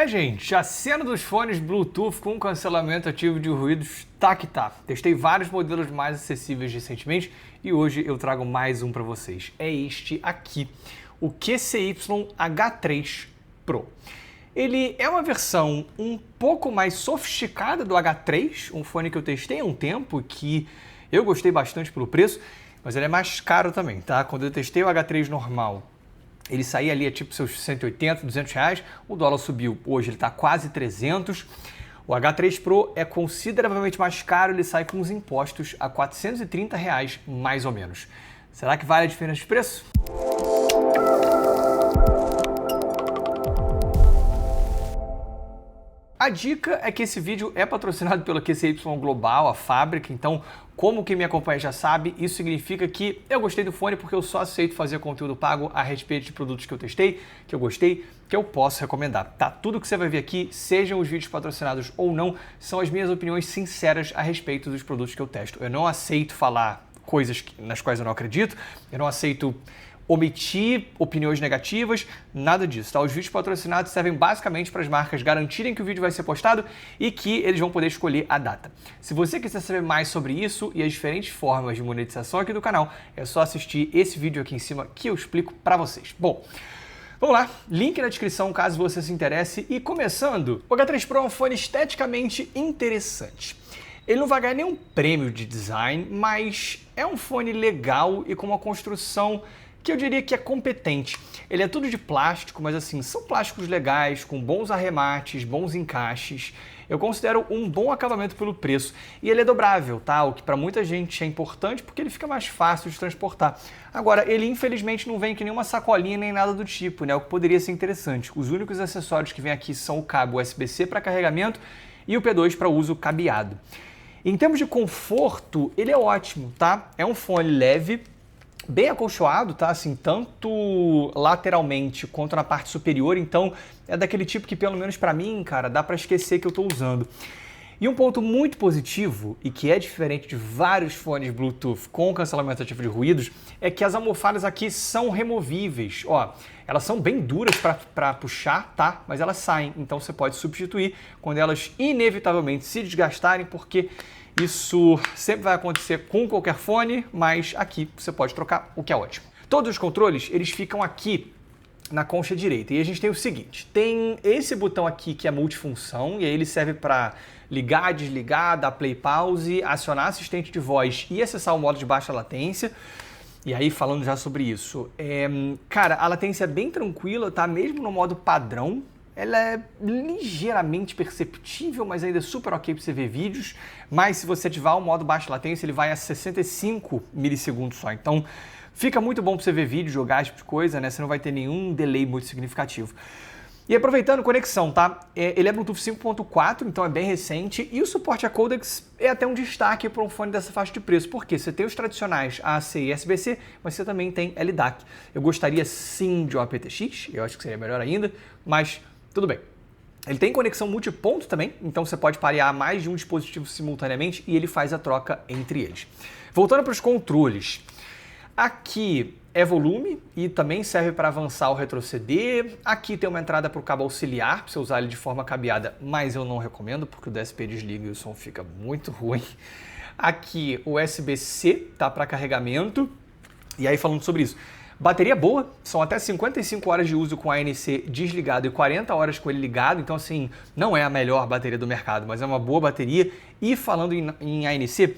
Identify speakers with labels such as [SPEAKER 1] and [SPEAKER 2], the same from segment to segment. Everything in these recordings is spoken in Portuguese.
[SPEAKER 1] Gente, a cena dos fones Bluetooth com cancelamento ativo de ruídos tá que tá. Testei vários modelos mais acessíveis recentemente e hoje eu trago mais um para vocês. É este aqui, o QCY H3 Pro. Ele é uma versão um pouco mais sofisticada do H3, um fone que eu testei há um tempo e que eu gostei bastante pelo preço, mas ele é mais caro também, tá? Quando eu testei o H3 normal, ele saía ali a tipo seus 180, 200 reais, o dólar subiu, hoje ele está quase 300. O H3 Pro é consideravelmente mais caro, ele sai com os impostos a 430 reais mais ou menos. Será que vale a diferença de preço? A dica é que esse vídeo é patrocinado pela QCY Global, a fábrica, então, como quem me acompanha já sabe, isso significa que eu gostei do fone porque eu só aceito fazer conteúdo pago a respeito de produtos que eu testei, que eu gostei, que eu posso recomendar, tá? Tudo que você vai ver aqui, sejam os vídeos patrocinados ou não, são as minhas opiniões sinceras a respeito dos produtos que eu testo. Eu não aceito falar coisas nas quais eu não acredito, eu não aceito omitir opiniões negativas, nada disso, tá? Os vídeos patrocinados servem basicamente para as marcas garantirem que o vídeo vai ser postado e que eles vão poder escolher a data. Se você quiser saber mais sobre isso e as diferentes formas de monetização aqui do canal, é só assistir esse vídeo aqui em cima que eu explico para vocês. Bom, vamos lá, link na descrição caso você se interesse. E começando, o H3 Pro é um fone esteticamente interessante. Ele não vai ganhar nenhum prêmio de design, mas é um fone legal e com uma construção que eu diria que é competente. Ele é tudo de plástico, mas assim, são plásticos legais, com bons arremates, bons encaixes. Eu considero um bom acabamento pelo preço. E ele é dobrável, tá? O que para muita gente é importante porque ele fica mais fácil de transportar. Agora, ele infelizmente não vem com nenhuma sacolinha nem nada do tipo, né? O que poderia ser interessante. Os únicos acessórios que vem aqui são o cabo USB-C para carregamento e o P2 para uso cabeado. Em termos de conforto, ele é ótimo, tá? É um fone leve, bem acolchoado, tá? Assim, tanto lateralmente quanto na parte superior, então é daquele tipo que pelo menos para mim, cara, dá para esquecer que eu tô usando. E um ponto muito positivo, e que é diferente de vários fones Bluetooth com cancelamento ativo de ruídos, é que as almofadas aqui são removíveis. Ó, elas são bem duras para puxar, tá? Mas elas saem, então você pode substituir quando elas inevitavelmente se desgastarem, porque isso sempre vai acontecer com qualquer fone, mas aqui você pode trocar, o que é ótimo. Todos os controles, eles ficam aqui na concha direita. E a gente tem o seguinte, tem esse botão aqui que é multifunção, e aí ele serve para ligar, desligar, dar play, pause, acionar assistente de voz e acessar o modo de baixa latência. E aí, falando já sobre isso, cara, a latência é bem tranquila, tá? Mesmo no modo padrão, ela é ligeiramente perceptível, mas ainda é super ok para você ver vídeos. Mas se você ativar o modo baixa latência, ele vai a 65 milissegundos só. Então, fica muito bom para você ver vídeo, jogar esse tipo de coisa, né? Você não vai ter nenhum delay muito significativo. E aproveitando, conexão, tá? Ele é Bluetooth 5.4, então é bem recente, e o suporte a codecs é até um destaque para um fone dessa faixa de preço, porque você tem os tradicionais AC e USB-C, mas você também tem LDAC. Eu gostaria sim de um aptX, eu acho que seria melhor ainda, mas tudo bem. Ele tem conexão multiponto também, então você pode parear mais de um dispositivo simultaneamente e ele faz a troca entre eles. Voltando para os controles, aqui é volume e também serve para avançar ou retroceder. Aqui tem uma entrada para o cabo auxiliar, para você usar ele de forma cabeada, mas eu não recomendo porque o DSP desliga e o som fica muito ruim. Aqui o USB-C tá para carregamento. E aí falando sobre isso, bateria boa, são até 55 horas de uso com a ANC desligado e 40 horas com ele ligado, então assim, não é a melhor bateria do mercado, mas é uma boa bateria. E falando em ANC,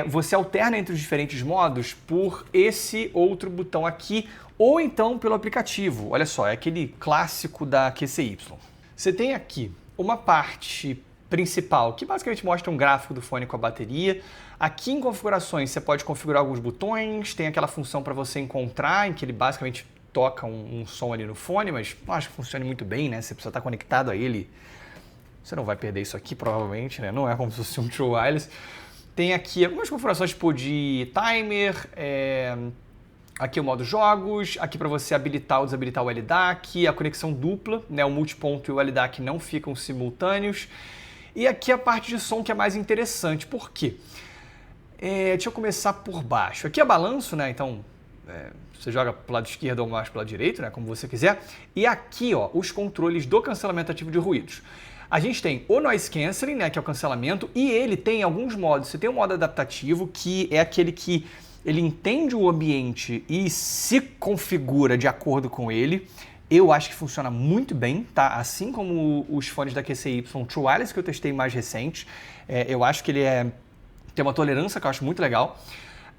[SPEAKER 1] você alterna entre os diferentes modos por esse outro botão aqui, ou então pelo aplicativo. Olha só, é aquele clássico da QCY. Você tem aqui uma parte principal, que basicamente mostra um gráfico do fone com a bateria. Aqui em configurações você pode configurar alguns botões, tem aquela função para você encontrar, em que ele basicamente toca um som ali no fone, mas não acho que funcione muito bem, né? Você precisa estar conectado a ele. Você não vai perder isso aqui, provavelmente, né? Não é como se fosse um True Wireless. Tem aqui algumas configurações tipo de timer, aqui o modo jogos, aqui para você habilitar ou desabilitar o LDAC, a conexão dupla, né? O multiponto e o LDAC não ficam simultâneos. E aqui a parte de som que é mais interessante, por quê? Deixa eu começar por baixo. Aqui é balanço, né? Então você joga pro lado esquerdo ou mais pro lado direito, né, como você quiser. E aqui, ó, os controles do cancelamento ativo de ruídos. A gente tem o Noise Cancelling, né, que é o cancelamento, e ele tem alguns modos. Você tem o modo adaptativo, que é aquele que ele entende o ambiente e se configura de acordo com ele. Eu acho que funciona muito bem, tá? Assim como os fones da QCY True Wireless que eu testei mais recente. Eu acho que ele tem uma tolerância que eu acho muito legal.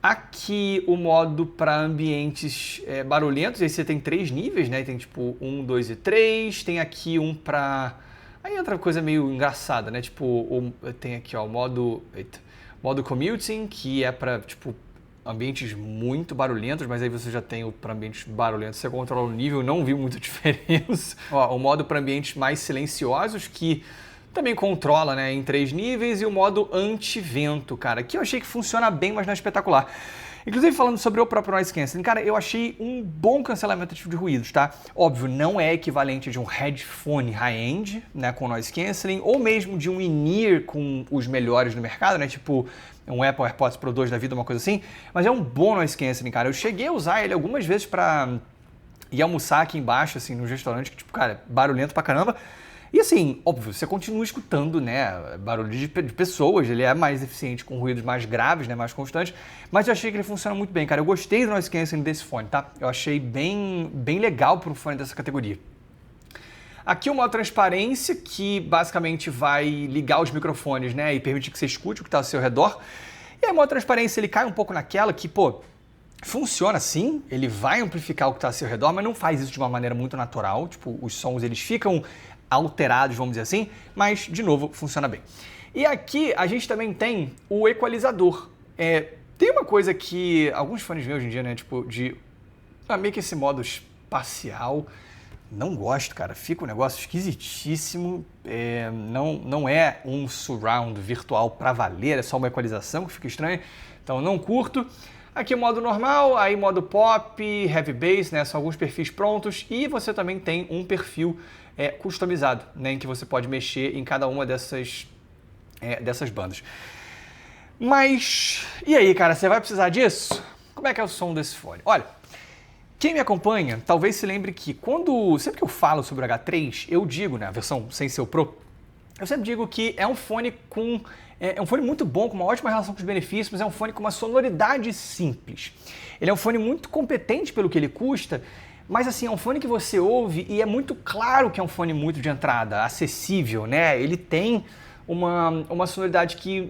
[SPEAKER 1] Aqui o modo para ambientes barulhentos, aí você tem 3 níveis, né? Tem tipo 1, 2 e 3. Tem aqui um para... Aí outra coisa meio engraçada, né? Tipo, tem aqui ó, o modo commuting, que é para tipo ambientes muito barulhentos, mas aí você já tem o para ambientes barulhentos, você controla o nível, não vi muita diferença. Ó, o modo para ambientes mais silenciosos, que também controla, né, em 3 níveis, e o modo anti-vento, cara, que eu achei que funciona bem, mas não é espetacular. Inclusive, falando sobre o próprio Noise Cancelling, cara, eu achei um bom cancelamento ativo de ruídos, tá? Óbvio, não é equivalente de um headphone high-end, né, com Noise Cancelling, ou mesmo de um in-ear com os melhores no mercado, né, tipo um Apple AirPods Pro 2 da vida, uma coisa assim, mas é um bom Noise Cancelling, cara. Eu cheguei a usar ele algumas vezes pra ir almoçar aqui embaixo, assim, no restaurante, que, tipo, cara, barulhento pra caramba. E assim, óbvio, você continua escutando, né, barulho de pessoas, ele é mais eficiente com ruídos mais graves, né, mais constantes, mas eu achei que ele funciona muito bem, cara. Eu gostei do Noise Cancelling desse fone, tá? Eu achei bem legal para um fone dessa categoria. Aqui o modo transparência, que basicamente vai ligar os microfones, né, e permitir que você escute o que está ao seu redor. E aí o modo transparência, ele cai um pouco naquela que, pô, funciona sim, ele vai amplificar o que está ao seu redor, mas não faz isso de uma maneira muito natural. Tipo, os sons, eles ficam alterados, vamos dizer assim, mas, de novo, funciona bem. E aqui a gente também tem o equalizador. Tem uma coisa que alguns fones meus hoje em dia, né, tipo, meio que esse modo espacial, não gosto, cara, fica um negócio esquisitíssimo, não é um surround virtual pra valer, é só uma equalização que fica estranha, então não curto. Aqui o modo normal, aí modo pop, heavy bass, né, são alguns perfis prontos, e você também tem um perfil customizado, né, em que você pode mexer em cada uma dessas bandas. Mas, e aí, cara, você vai precisar disso? Como é que é o som desse fone? Olha, quem me acompanha talvez se lembre que sempre que eu falo sobre o H3, eu digo, né, a versão sem ser o Pro, eu sempre digo que é um fone um fone muito bom, com uma ótima relação com os benefícios, mas é um fone com uma sonoridade simples. Ele é um fone muito competente pelo que ele custa, mas assim, é um fone que você ouve e é muito claro que é um fone muito de entrada, acessível, né? Ele tem uma sonoridade que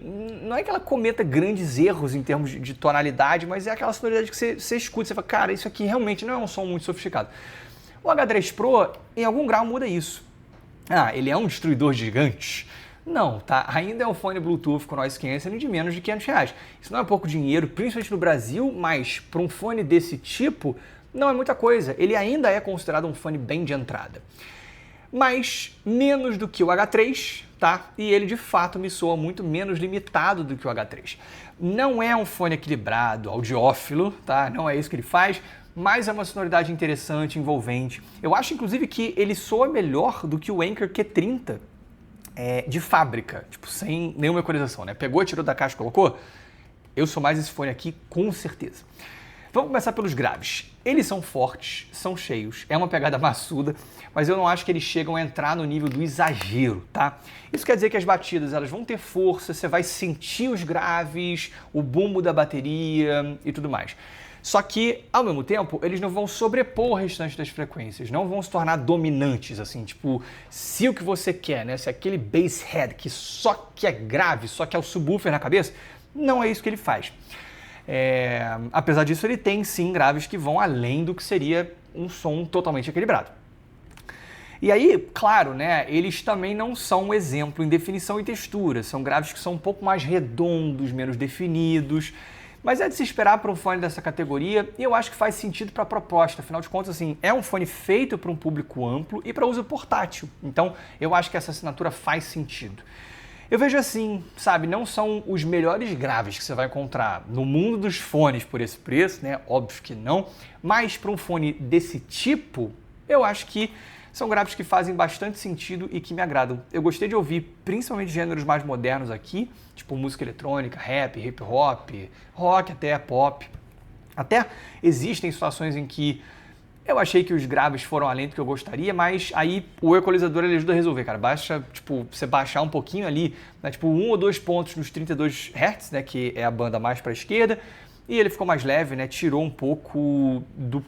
[SPEAKER 1] não é que ela cometa grandes erros em termos de tonalidade, mas é aquela sonoridade que você escuta e você fala, cara, isso aqui realmente não é um som muito sofisticado. O H3 Pro, em algum grau, muda isso. Ele é um destruidor de gigantes? Não, tá? Ainda é um fone Bluetooth com Noise Cancelling de menos de R$500. Isso não é pouco dinheiro, principalmente no Brasil, mas para um fone desse tipo, não é muita coisa. Ele ainda é considerado um fone bem de entrada. Mas menos do que o H3, tá? E ele de fato me soa muito menos limitado do que o H3. Não é um fone equilibrado, audiófilo, tá? Não é isso que ele faz, mas é uma sonoridade interessante, envolvente. Eu acho inclusive que ele soa melhor do que o Anker Q30 de fábrica, tipo, sem nenhuma equalização, né? Pegou, tirou da caixa e colocou? Eu sou mais esse fone aqui, com certeza. Vamos começar pelos graves. Eles são fortes, são cheios, é uma pegada maçuda, mas eu não acho que eles chegam a entrar no nível do exagero, tá? Isso quer dizer que as batidas elas vão ter força, você vai sentir os graves, o bumbo da bateria e tudo mais. Só que, ao mesmo tempo, eles não vão sobrepor o restante das frequências, não vão se tornar dominantes, assim, tipo, se o que você quer, né, se aquele bass head que só que é grave, só que é o subwoofer na cabeça, não é isso que ele faz. Apesar disso, ele tem sim graves que vão além do que seria um som totalmente equilibrado. E aí, claro, né, eles também não são um exemplo em definição e textura, são graves que são um pouco mais redondos, menos definidos, mas é de se esperar para um fone dessa categoria e eu acho que faz sentido para a proposta, afinal de contas, assim, é um fone feito para um público amplo e para uso portátil, então eu acho que essa assinatura faz sentido. Eu vejo assim, sabe, não são os melhores graves que você vai encontrar no mundo dos fones por esse preço, né? Óbvio que não, mas para um fone desse tipo, eu acho que são graves que fazem bastante sentido e que me agradam. Eu gostei de ouvir principalmente gêneros mais modernos aqui, tipo música eletrônica, rap, hip hop, rock até pop. Até existem situações em que eu achei que os graves foram além do que eu gostaria, mas aí o equalizador ele ajuda a resolver, cara. Basta, tipo, você baixar um pouquinho ali, né, tipo 1 ou 2 pontos nos 32 Hz, né, que é a banda mais para a esquerda, e ele ficou mais leve, né, tirou um pouco do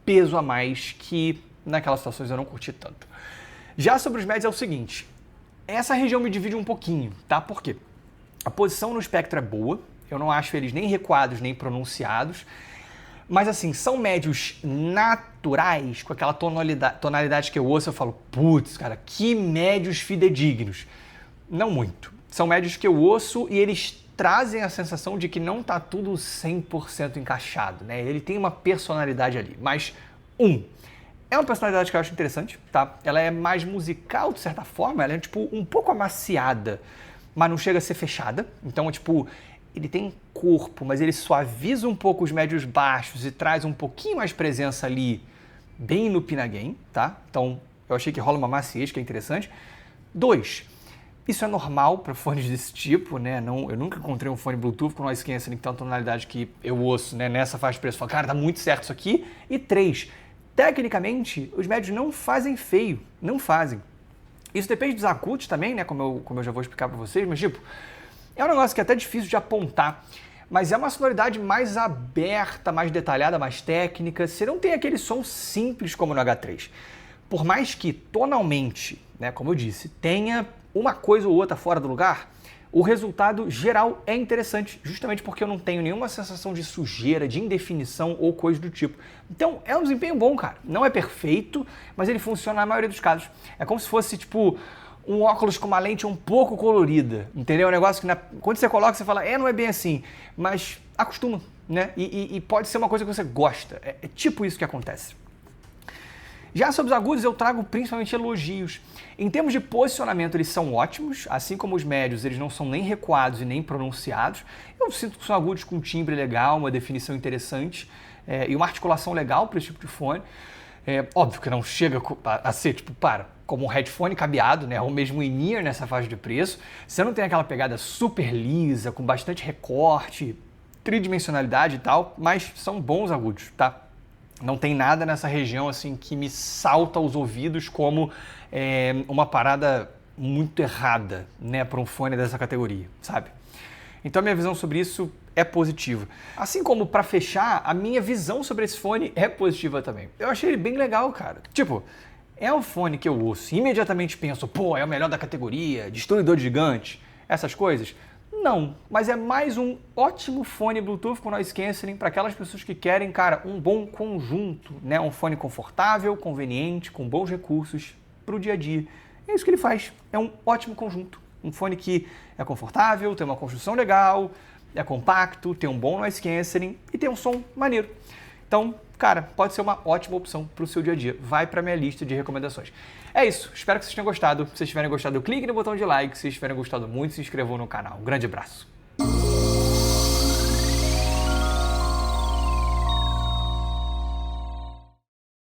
[SPEAKER 1] peso a mais que naquelas situações eu não curti tanto. Já sobre os médios é o seguinte, essa região me divide um pouquinho, tá? Por quê? A posição no espectro é boa, eu não acho eles nem recuados nem pronunciados, mas assim, são médios naturais, com aquela tonalidade que eu ouço, eu falo, putz, cara, que médios fidedignos. Não muito. São médios que eu ouço e eles trazem a sensação de que não tá tudo 100% encaixado, né? Ele tem uma personalidade ali, mas é uma personalidade que eu acho interessante, tá? Ela é mais musical, de certa forma, ela é, tipo, um pouco amaciada, mas não chega a ser fechada. Então, tipo, ele tem corpo, mas ele suaviza um pouco os médios baixos e traz um pouquinho mais presença ali, bem no Pinagain, tá? Então, eu achei que rola uma maciez, que é interessante. 2, isso é normal para fones desse tipo, né? Eu nunca encontrei um fone Bluetooth com noise cancelling que tem uma tonalidade que eu ouço, né? Nessa faixa de preço. Falo, cara, tá muito certo isso aqui. E 3, tecnicamente, os médios não fazem feio, não fazem. Isso depende dos acutos também, né? Como eu já vou explicar para vocês, mas tipo, é um negócio que é até difícil de apontar, mas é uma sonoridade mais aberta, mais detalhada, mais técnica. Você não tem aquele som simples como no H3. Por mais que tonalmente, né, como eu disse, tenha uma coisa ou outra fora do lugar, o resultado geral é interessante, justamente porque eu não tenho nenhuma sensação de sujeira, de indefinição ou coisa do tipo. Então, é um desempenho bom, cara. Não é perfeito, mas ele funciona na maioria dos casos. É como se fosse, tipo, um óculos com uma lente um pouco colorida, entendeu? É um negócio que quando você coloca, você fala, não é bem assim, mas acostuma, né? E pode ser uma coisa que você gosta. É tipo isso que acontece. Já sobre os agudos, eu trago principalmente elogios. Em termos de posicionamento, eles são ótimos, assim como os médios, eles não são nem recuados e nem pronunciados. Eu sinto que são agudos com timbre legal, uma definição interessante e uma articulação legal para esse tipo de fone. Óbvio que não chega a ser, tipo, como um headphone cabeado, né, ou mesmo in-ear nessa faixa de preço. Você não tem aquela pegada super lisa, com bastante recorte, tridimensionalidade e tal, mas são bons agudos, tá? Não tem nada nessa região assim que me salta aos ouvidos como uma parada muito errada, né, para um fone dessa categoria, sabe? Então a minha visão sobre isso é positiva. Assim como, para fechar, a minha visão sobre esse fone é positiva também. Eu achei ele bem legal, cara. Tipo, é um fone que eu ouço e imediatamente penso, pô, é o melhor da categoria, destruidor de gigantes, essas coisas. Não, mas é mais um ótimo fone Bluetooth com noise cancelling para aquelas pessoas que querem, cara, um bom conjunto, né? Um fone confortável, conveniente, com bons recursos para o dia a dia. É isso que ele faz, é um ótimo conjunto. Um fone que é confortável, tem uma construção legal, é compacto, tem um bom noise cancelling e tem um som maneiro. Então, cara, pode ser uma ótima opção para o seu dia a dia. Vai para minha lista de recomendações. É isso, espero que vocês tenham gostado. Se vocês tiverem gostado, clique no botão de like. Se vocês tiverem gostado muito, se inscrevam no canal. Um grande abraço.